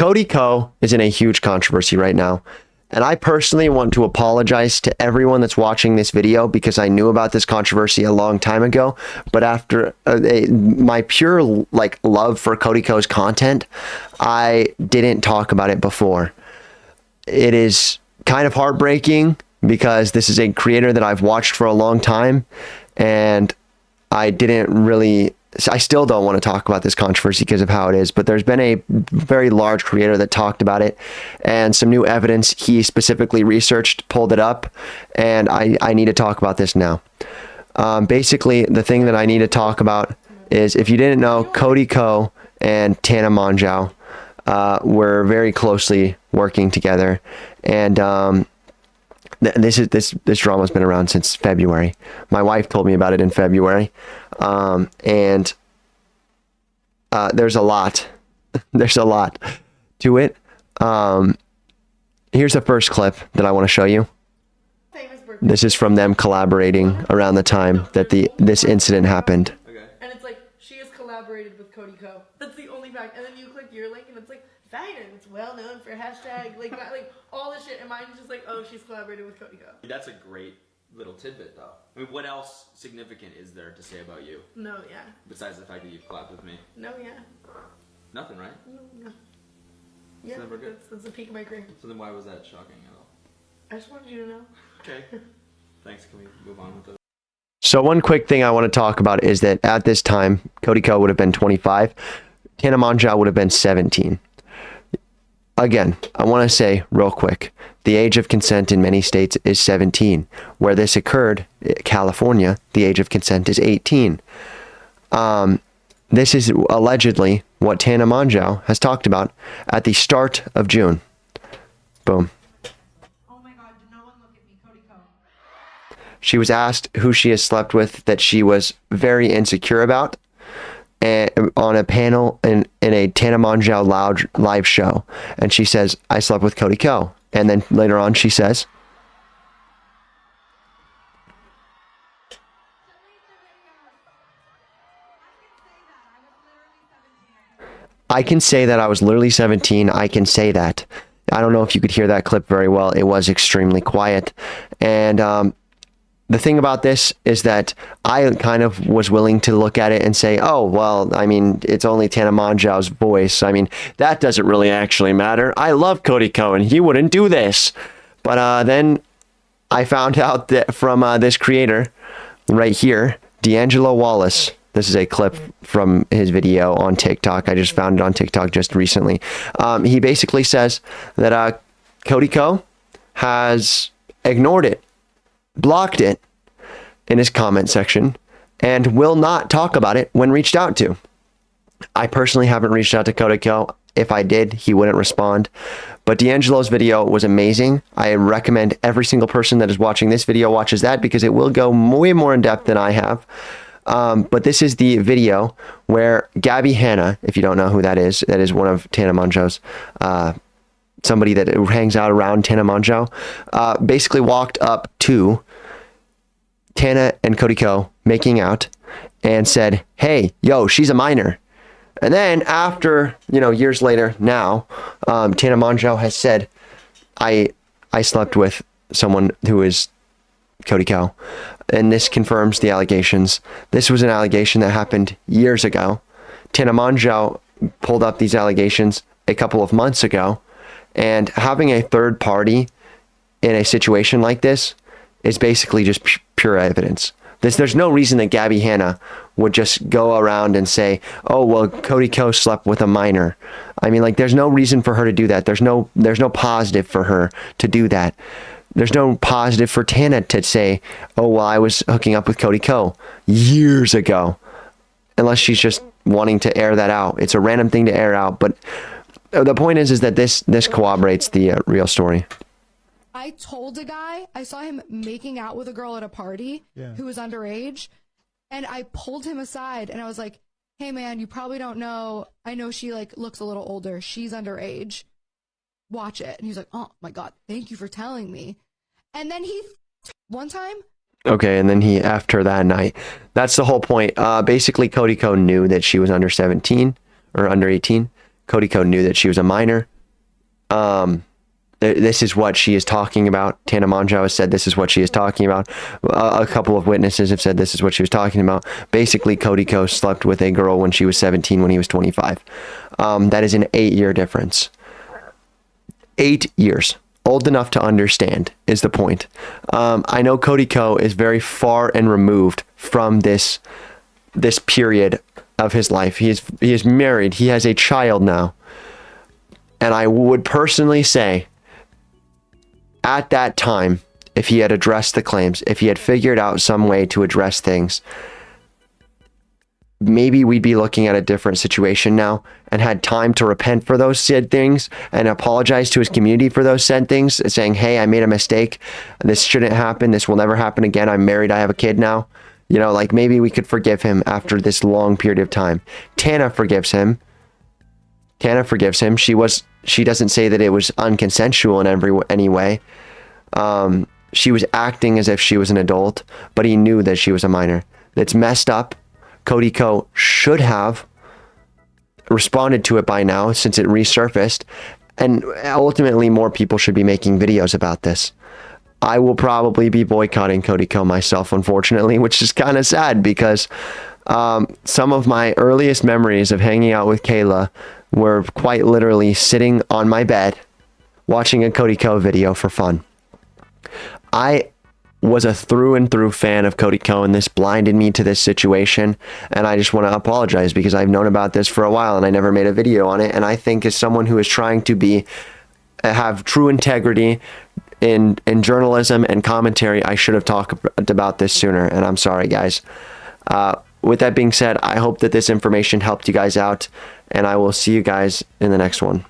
Cody Ko is in a huge controversy right now. And I personally want to apologize to everyone that's watching this video because I knew about this controversy a long time ago. But after my pure love for Cody Ko's content, I didn't talk about it before. It is kind of heartbreaking because this is a creator that I've watched for a long time, and I still don't want to talk about this controversy because of how it is, but there's been a very large creator that talked about it, and some new evidence he specifically researched pulled it up, and I need to talk about this now. Basically, the thing that I need to talk about is, if you didn't know, Cody Ko and Tana Mongeau were very closely working together, and this drama's been around since February. My wife told me about it in February. And there's a lot to it. Here's the first clip that I want to show you. This is from them collaborating around the time that this incident happened. Okay. And it's like, she has collaborated with Cody Ko. That's the only fact. And then you click your link and it's like, fine, and it's well known for hashtag, like all this shit. And mine's just like, oh, she's collaborated with Cody Ko. That's a great little tidbit, though. I mean, what else significant is there to say about you? No, yeah. Besides the fact that you've collabed with me? No, yeah. Nothing, right? No. Yeah, never good. That's the peak of my career. So then why was that shocking at all? I just wanted you to know. Okay. Thanks. Can we move on with it? So one quick thing I want to talk about is that at this time, Cody Ko would have been 25. Tana Mongeau would have been 17. Again, I want to say real quick, the age of consent in many states is 17. Where this occurred, California, the age of consent is 18. This is allegedly what Tana Mongeau has talked about at the start of June. Boom. Oh my God, did no one look at me, Cody Ko? She was asked who she has slept with that she was very insecure about, and on a panel in a Tana Mongeau live show, and she says, I slept with Cody Ko. And then later on she says, I can say that I was literally 17. I can say that. I don't know if you could hear that clip very well. It was extremely quiet. And the thing about this is that I kind of was willing to look at it and say, oh, well, I mean, it's only Tana Mongeau's voice. I mean, that doesn't really actually matter. I love Cody Ko, and he wouldn't do this. But then I found out that from this creator right here, D'Angelo Wallace. This is a clip from his video on TikTok. I just found it on TikTok just recently. He basically says that Cody Ko has ignored it, blocked it in his comment section, and will not talk about it when reached out to. I personally haven't reached out to Cody Ko. If I did, he wouldn't respond. But D'Angelo's video was amazing. I recommend every single person that is watching this video watches that, because it will go way more in depth than I have. But this is the video where Gabby Hanna, if you don't know who that is one of Tana Mongeau's, somebody that hangs out around Tana Mongeau, basically walked up to Tana and Cody Ko making out and said, hey, yo, she's a minor. And then after, years later now, Tana Mongeau has said, I slept with someone who is Cody Ko. And this confirms the allegations. This was an allegation that happened years ago. Tana Mongeau pulled up these allegations a couple of months ago. And having a third party in a situation like this is basically just pure evidence. There's no reason that Gabby Hanna would just go around and say, oh, well, Cody Ko slept with a minor. I mean, there's no reason for her to do that. There's no positive for her to do that. There's no positive for Tana to say, oh, well, I was hooking up with Cody Ko years ago. Unless she's just wanting to air that out. It's a random thing to air out. But the point is that this corroborates the real story. I told a guy, I saw him making out with a girl at a party who was underage, and I pulled him aside and I was like, hey man, you probably don't know, I know she looks a little older, she's underage, watch it. And he's like, oh my God, thank you for telling me. And then one time. Okay, and then he effed her that night. That's the whole point. Basically, Cody Ko knew that she was under 17 or under 18. Cody Ko knew that she was a minor. This is what she is talking about. Tana Mongeau has said this is what she is talking about. A couple of witnesses have said this is what she was talking about. Basically, Cody Ko slept with a girl when she was 17, when he was 25. That is an 8-year difference. 8 years. Old enough to understand is the point. I know Cody Ko is very far and removed from this period of his life. He is married. He has a child now. And I would personally say, at that time, if he had addressed the claims, if he had figured out some way to address things, maybe we'd be looking at a different situation now, and had time to repent for those said things and apologize to his community for those said things, saying, hey, I made a mistake. This shouldn't happen. This will never happen again. I'm married. I have a kid now. You know, like, maybe we could forgive him after this long period of time. Tana forgives him. She doesn't say that it was unconsensual in any way. She was acting as if she was an adult, but he knew that she was a minor. It's messed up. Cody Ko should have responded to it by now, since it resurfaced, and ultimately more people should be making videos about this. I will probably be boycotting Cody Ko myself, unfortunately, which is kind of sad, because some of my earliest memories of hanging out with Kayla were quite literally sitting on my bed watching a Cody Ko video for fun. I was a through and through fan of Cody Ko, and this blinded me to this situation, and I just want to apologize, because I've known about this for a while and I never made a video on it. And I think, as someone who is trying to have true integrity in journalism and commentary, I should have talked about this sooner, and I'm sorry, guys. With that being said, I hope that this information helped you guys out, and I will see you guys in the next one.